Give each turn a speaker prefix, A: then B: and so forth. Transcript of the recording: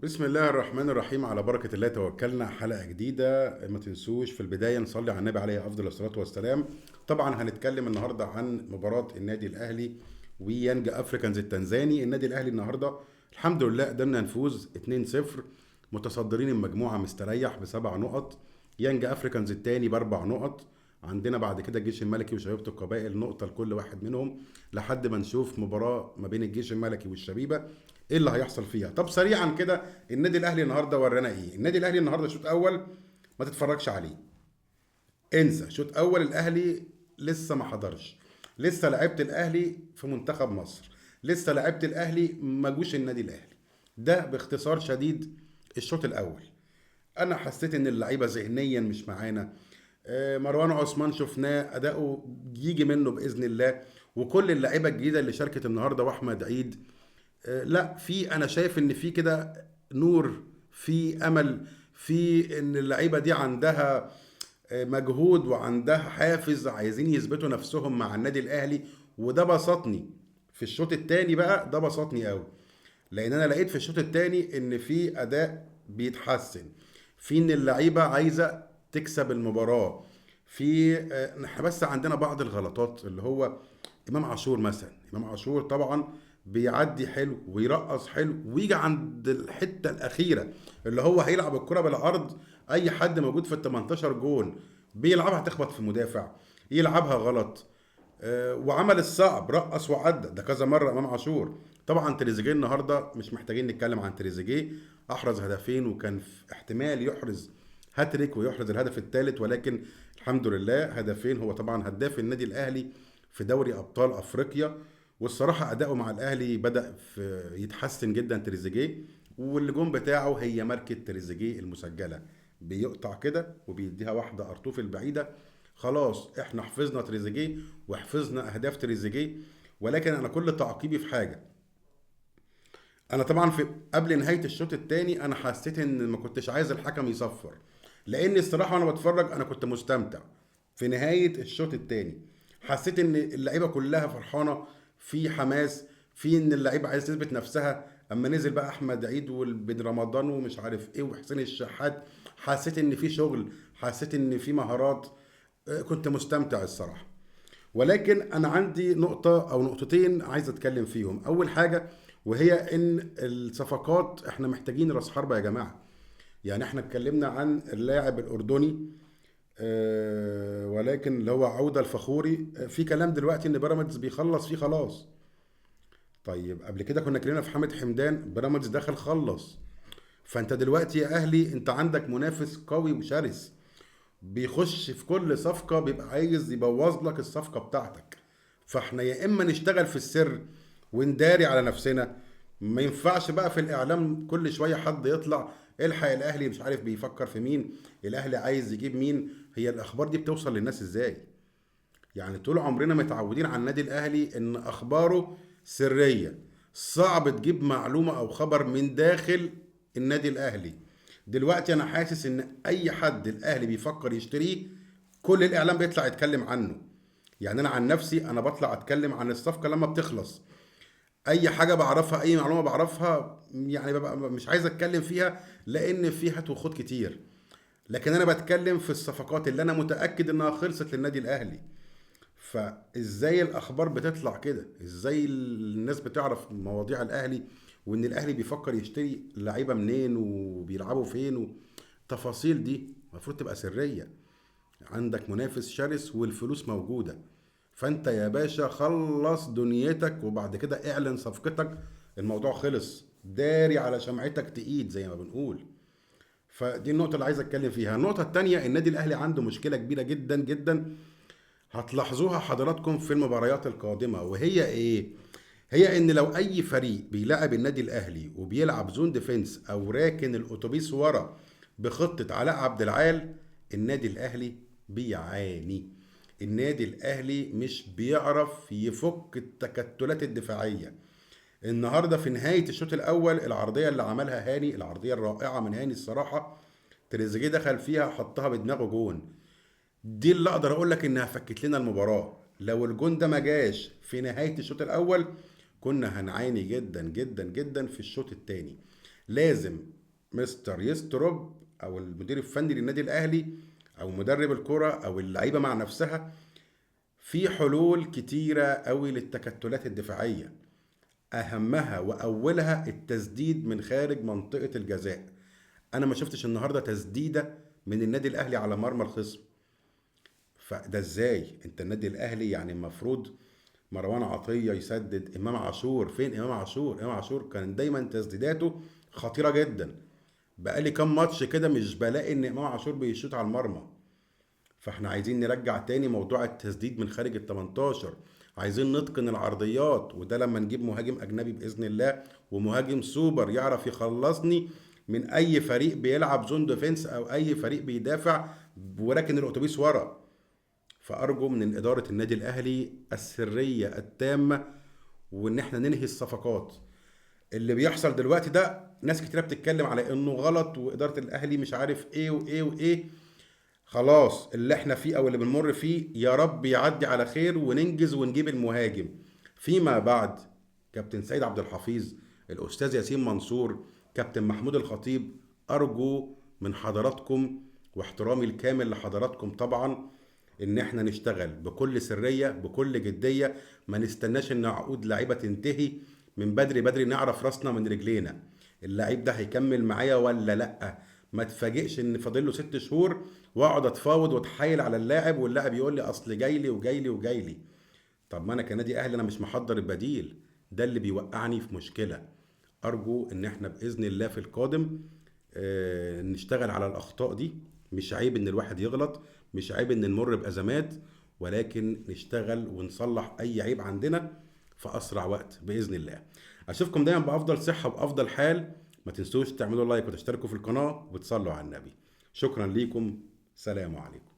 A: بسم الله الرحمن الرحيم، على بركة الله توكلنا. حلقة جديدة. ما تنسوش في البداية نصلي على النبي عليه أفضل الصلاة والسلام. طبعا هنتكلم النهاردة عن مباراة النادي الأهلي ويانج أفريكانز التنزاني. النادي الأهلي النهاردة الحمد لله قدرنا نفوز 2-0، متصدرين المجموعة مستريح بسبع نقط. يانج أفريكانز التاني بأربع نقط. عندنا بعد كده الجيش الملكي وشبيبة القبائل، نقطة لكل واحد منهم، لحد ما نشوف مباراة ما بين الجيش الملكي والشبيبة ايه اللي هيحصل فيها. طب سريعا كده، النادي الاهلي النهارده ورانا ايه؟ النادي الاهلي النهارده شوط اول ما تتفرجش عليه، انسى. شوط اول الاهلي لسه ما حضرش، لسه لعيبه الاهلي في منتخب مصر، لسه لعيبه الاهلي ما جوش النادي الاهلي. ده باختصار شديد الشوط الاول. انا حسيت ان اللعيبه ذهنيا مش معانا. مروان عثمان شفناه اداؤه يجي منه باذن الله، وكل اللعيبه الجديده اللي شاركت النهارده، واحمد عيد. لا، في انا شايف ان في كده نور، في امل، في ان اللعيبه دي عندها مجهود وعندها حافز، عايزين يثبتوا نفسهم مع النادي الاهلي. وده بسطني في الشوط الثاني بقى، ده بسطني قوي، لان انا لقيت في الشوط الثاني ان في اداء بيتحسن، في ان اللعيبه عايزه تكسب المباراه. في احنا بس عندنا بعض الغلطات، اللي هو امام عاشور مثلا. امام عاشور طبعا بيعدي حلو ويرقص حلو، ويجي عند الحته الاخيره اللي هو هيلعب الكره بالعرض، اي حد موجود في ال 18 جون بيلعبها تخبط في المدافع، يلعبها غلط. وعمل الصعب، رقص وعدى ده كذا مره امام عاشور. طبعا تريزيجيه النهارده مش محتاجين نتكلم عن تريزيجيه، احرز هدفين وكان في احتمال يحرز هاتريك ويحرز الهدف الثالث، ولكن الحمد لله هدفين. هو طبعا هداف النادي الاهلي في دوري ابطال افريقيا، والصراحه اداؤه مع الاهلي بدا في يتحسن جدا تريزيجيه. واللي جون بتاعه هي ماركه تريزيجيه المسجله، بيقطع كده وبيديها واحده ارطوف البعيده. خلاص احنا حفظنا تريزيجيه وحفظنا اهداف تريزيجيه. ولكن انا كل تعقيبي في حاجه، انا طبعا في قبل نهايه الشوط الثاني انا حسيت ان ما كنتش عايز الحكم يصفر، لان الصراحه وانا بتفرج انا كنت مستمتع. في نهايه الشوط الثاني حسيت ان اللعيبه كلها فرحانه، في حماس، في ان اللعيبه عايزه تثبت نفسها. اما نزل بقى احمد عيد وبن رمضان ومش عارف ايه وحسين الشحات، حسيت ان في شغل، حسيت ان في مهارات. كنت مستمتع الصراحه. ولكن انا عندي نقطة او نقطتين عايز اتكلم فيهم. اول حاجة وهي ان الصفقات، احنا محتاجين راس حربة يا جماعة. يعني احنا اتكلمنا عن اللاعب الاردني، ولكن اللي هو عودة الفخوري، في كلام دلوقتي ان بيراميدز بيخلص فيه خلاص. طيب قبل كده كنا اتكلمنا في حامد حمدان، بيراميدز دخل خلص. فانت دلوقتي يا اهلي انت عندك منافس قوي وشرس، بيخش في كل صفقة بيبقى عايز يبوظ لك الصفقة بتاعتك. فاحنا يا اما نشتغل في السر ونداري على نفسنا، ما ينفعش بقى في الاعلام كل شوية حد يطلع الحق الاهلي مش عارف بيفكر في مين، الاهلي عايز يجيب مين. هي الاخبار دي بتوصل للناس ازاي؟ يعني طول عمرنا متعودين على النادي الاهلي ان اخباره سريه، صعب تجيب معلومه او خبر من داخل النادي الاهلي. دلوقتي انا حاسس ان اي حد الاهلي بيفكر يشتريه كل الاعلام بيطلع يتكلم عنه. يعني انا عن نفسي انا بطلع اتكلم عن الصفقه لما بتخلص، اي حاجه بعرفها اي معلومه بعرفها يعني ببقى مش عايز اتكلم فيها، لان فيها وخوض كتير. لكن انا بتكلم في الصفقات اللي انا متاكد انها خلصت للنادي الاهلي. فازاي الاخبار بتطلع كده؟ ازاي الناس بتعرف مواضيع الاهلي، وان الاهلي بيفكر يشتري لعيبه منين وبيلعبوا فين؟ التفاصيل دي المفروض تبقى سريه. عندك منافس شرس والفلوس موجوده، فانت يا باشا خلص دنيتك وبعد كده اعلن صفقتك. الموضوع خلص، داري على شمعتك تقيد زي ما بنقول. فدي النقطة اللي عايز اتكلم فيها. النقطة التانية، النادي الاهلي عنده مشكلة كبيرة جدا جدا، هتلاحظوها حضراتكم في المباريات القادمة. وهي ايه؟ هي ان لو اي فريق بيلعب النادي الاهلي وبيلعب زون ديفنس او راكن الاتوبيس ورا بخطة علاء عبد العال، النادي الاهلي بيعاني. النادي الاهلي مش بيعرف يفك التكتلات الدفاعية. النهارده في نهاية الشوط الاول العرضية اللي عملها هاني، العرضية الرائعة من هاني الصراحة، تريزيجيه دخل فيها حطها بدماغه جون. دي اللي اقدر اقول لك انها فكت لنا المباراه. لو الجون ده ما جاش في نهايه الشوط الاول كنا هنعاني جدا جدا جدا في الشوط الثاني. لازم مستر يستروب او المدير الفني للنادي الاهلي او مدرب الكرة او اللعيبة مع نفسها، في حلول كتيرة قوي للتكتلات الدفاعية، اهمها واولها التسديد من خارج منطقة الجزاء. انا ما شفتش النهارده تسديدة من النادي الاهلي على مرمى الخصم. فده ازاي؟ انت النادي الاهلي يعني المفروض مروان عطية يسدد، امام عاشور فين؟ امام عاشور، امام عاشور كان دايما تسديداته خطيرة جدا. بقالي كام ماتش كده مش بلاقي ان امام عاشور بيشوط على المرمى. فاحنا عايزين نرجع تاني موضوع التسديد من خارج ال 18، عايزين نتقن العرضيات، وده لما نجيب مهاجم اجنبي باذن الله، ومهاجم سوبر يعرف يخلصني من اي فريق بيلعب زون ديفنس او اي فريق بيدافع وراكن الاتوبيس ورا. فارجو من اداره النادي الاهلي السريه التامه، وان احنا ننهي الصفقات. اللي بيحصل دلوقتي ده ناس كتيره بتتكلم على انه غلط، واداره الاهلي مش عارف ايه وايه وايه. خلاص اللي احنا فيه او اللي بنمر فيه يا رب يعدي على خير وننجز ونجيب المهاجم. فيما بعد كابتن سيد عبد الحفيظ، الاستاذ ياسين منصور، كابتن محمود الخطيب، ارجو من حضراتكم واحترامي الكامل لحضراتكم طبعا ان احنا نشتغل بكل سرية بكل جدية. ما نستناش ان عقود لعيبة تنتهي، من بدري بدري نعرف راسنا من رجلينا، اللعيب ده هيكمل معايا ولا لا. ما تفاجئش ان فاضل له 6 شهور واقعد اتفاوض واتحايل على اللاعب واللاعب يقول لي اصل جاي لي وجاي لي وجاي لي. طب ما انا كنادي اهلي انا مش محضر البديل، ده اللي بيوقعني في مشكلة. ارجو ان احنا باذن الله في القادم نشتغل على الاخطاء دي. مش عيب ان الواحد يغلط، مش عيب ان نمر بازمات، ولكن نشتغل ونصلح اي عيب عندنا في اسرع وقت باذن الله. اشوفكم دايما بافضل صحة وبافضل حال. ما تنسوش تعملوا لايك وتشتركوا في القناة وتصلوا على النبي. شكرا ليكم، سلام عليكم.